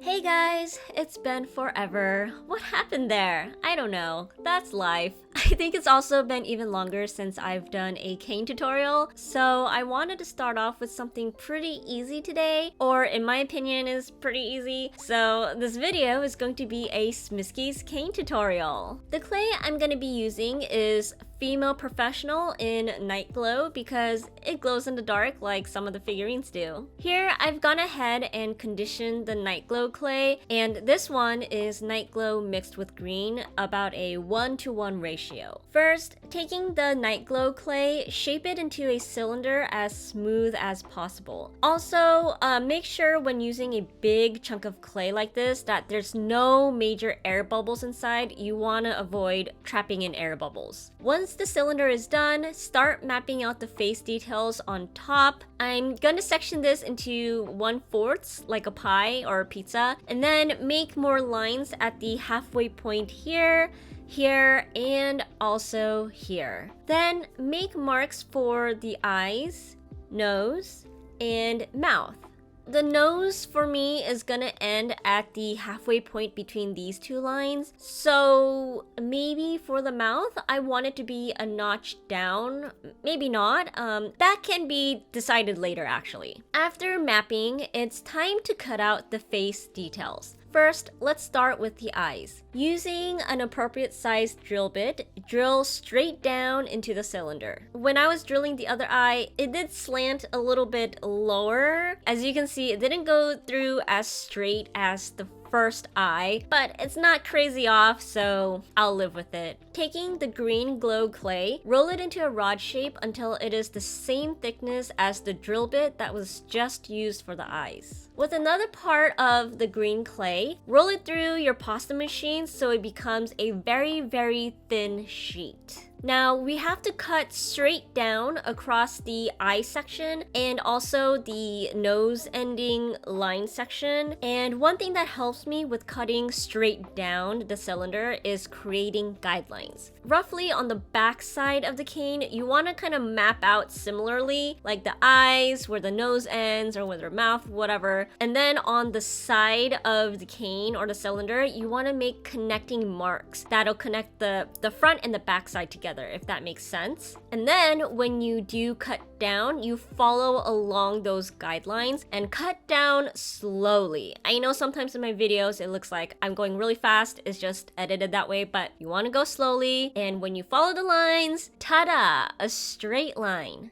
Hey guys, it's been forever. What happened there? I don't know. That's life. I think it's also been even longer since I've done a cane tutorial, so I wanted to start off with something pretty easy today, or in my opinion is pretty easy. So this video is going to be a Smiski's cane tutorial. The clay I'm going to be using is Fimo Professional in Night Glow because it glows in the dark like some of the figurines do. Here I've gone ahead and conditioned the Night Glow clay, and this one is Night Glow mixed with green, about a 1:1 ratio. First, taking the Night Glow clay, shape it into a cylinder as smooth as possible. Also, make sure when using a big chunk of clay like this that there's no major air bubbles inside. You want to avoid trapping in air bubbles. Once the cylinder is done, start mapping out the face details on top. I'm gonna section this into 1/4 like a pie or a pizza, and then make more lines at the halfway point here, and also here. Then make marks for the eyes, nose, and mouth. The nose for me is gonna end at the halfway point between these two lines. So maybe for the mouth, I want it to be a notch down. Maybe not. That can be decided later actually. After mapping, it's time to cut out the face details. First, let's start with the eyes. Using an appropriate sized drill bit, drill straight down into the cylinder. When I was drilling the other eye, it did slant a little bit lower. As you can see, it didn't go through as straight as the first eye, but it's not crazy off, so I'll live with it. Taking the green glow clay, roll it into a rod shape until it is the same thickness as the drill bit that was just used for the eyes. With another part of the green clay, roll it through your pasta machine so it becomes a very thin sheet. Now we have to cut straight down across the eye section and also the nose ending line section. And one thing that helps me with cutting straight down the cylinder is creating guidelines. Roughly on the back side of the cane, you want to kind of map out similarly, like the eyes, where the nose ends, or where the mouth, whatever. And then on the side of the cane or the cylinder, you want to make connecting marks that'll connect the front and the back side together, if that makes sense. And then when you do cut down, you follow along those guidelines and cut down slowly. I know sometimes in my videos it looks like I'm going really fast, it's just edited that way, but you want to go slowly, and when you follow the lines, ta-da, a straight line.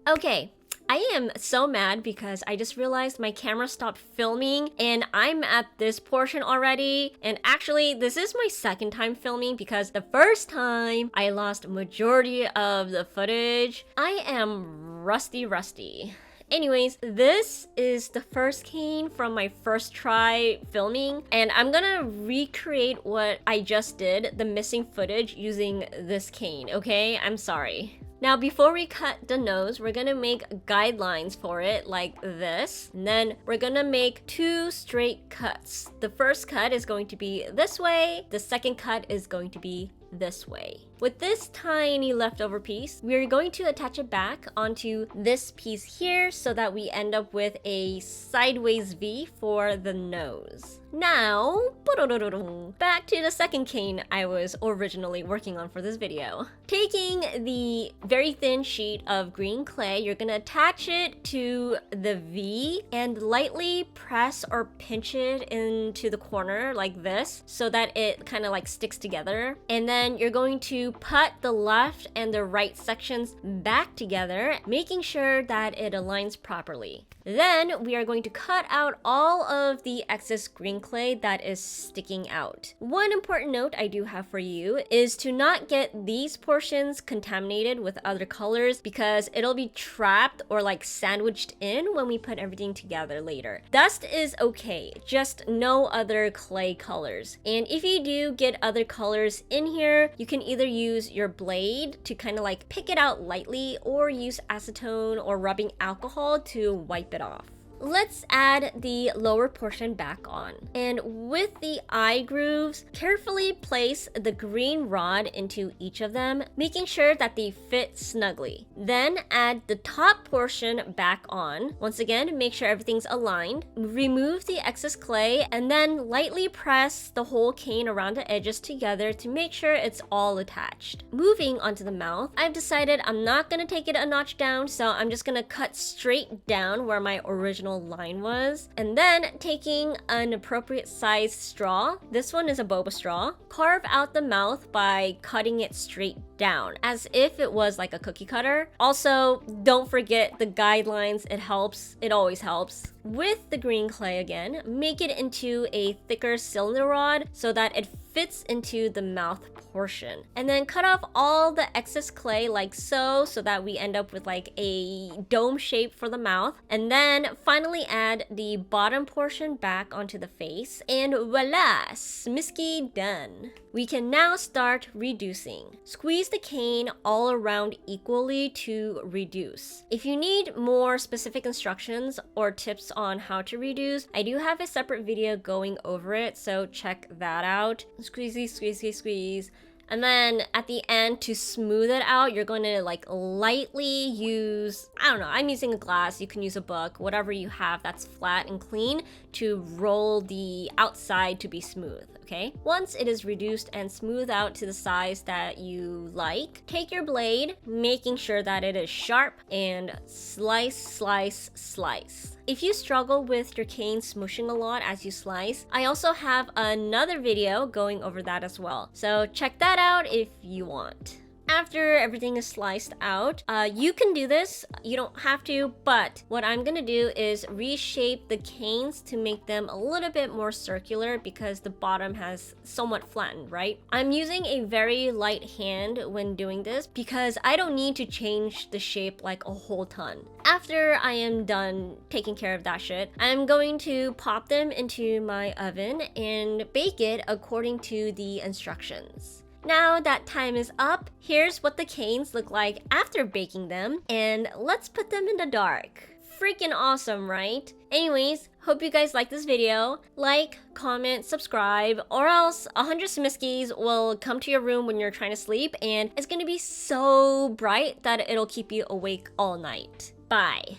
Okay, I am so mad because I just realized my camera stopped filming and I'm at this portion already. And actually, this is my second time filming because the first time I lost majority of the footage. I am rusty. Anyways, this is the first cane from my first try filming, and I'm gonna recreate what I just did, the missing footage, using this cane, okay? I'm sorry. Now, before we cut the nose, we're gonna make guidelines for it like this. And then we're gonna make 2 straight cuts. The first cut is going to be this way. The second cut is going to be this way. With this tiny leftover piece, we're going to attach it back onto this piece here so that we end up with a sideways V for the nose. Now, back to the second cane I was originally working on for this video. Taking the very thin sheet of green clay, you're gonna attach it to the V and lightly press or pinch it into the corner like this so that it kind of like sticks together. And then you're going to put the left and the right sections back together, making sure that it aligns properly. Then we are going to cut out all of the excess green clay that is sticking out. One important note I do have for you is to not get these portions contaminated with other colors because it'll be trapped or like sandwiched in when we put everything together later. Dust is okay, just no other clay colors. And if you do get other colors in here, you can either use your blade to kind of like pick it out lightly or use acetone or rubbing alcohol to wipe it off. Let's add the lower portion back on. And with the eye grooves, carefully place the green rod into each of them, making sure that they fit snugly. Then add the top portion back on. Once again, make sure everything's aligned. Remove the excess clay and then lightly press the whole cane around the edges together to make sure it's all attached. Moving onto the mouth, I've decided I'm not gonna take it a notch down, so I'm just gonna cut straight down where my original line was. And then taking an appropriate size straw, this one is a boba straw, carve out the mouth by cutting it straight down as if it was like a cookie cutter. Also, don't forget the guidelines, it helps, it always helps. With the green clay again, make it into a thicker cylinder rod so that it fits into the mouth portion. And then cut off all the excess clay like so that we end up with like a dome shape for the mouth. And then finally add the bottom portion back onto the face. And voila! Smiski done. We can now start reducing. Squeeze the cane all around equally to reduce. If you need more specific instructions or tips on how to reduce, I do have a separate video going over it, so check that out. Squeezy, squeezy, squeeze. And then at the end, to smooth it out, you're going to like lightly use, I don't know, I'm using a glass, you can use a book, whatever you have that's flat and clean to roll the outside to be smooth, okay? Once it is reduced and smooth out to the size that you like, take your blade, making sure that it is sharp, and slice, slice, slice. If you struggle with your cane smooshing a lot as you slice, I also have another video going over that as well. So check that out if you want. After everything is sliced out, you can do this, you don't have to, but what I'm gonna do is reshape the canes to make them a little bit more circular because the bottom has somewhat flattened, right? I'm using a very light hand when doing this because I don't need to change the shape like a whole ton. After I am done taking care of that shit, I'm going to pop them into my oven and bake it according to the instructions. Now that time is up, here's what the canes look like after baking them, and let's put them in the dark. Freaking awesome, right? Anyways, hope you guys like this video. Like, comment, subscribe, or else 100 Smiskis will come to your room when you're trying to sleep, and it's gonna be so bright that it'll keep you awake all night. Bye.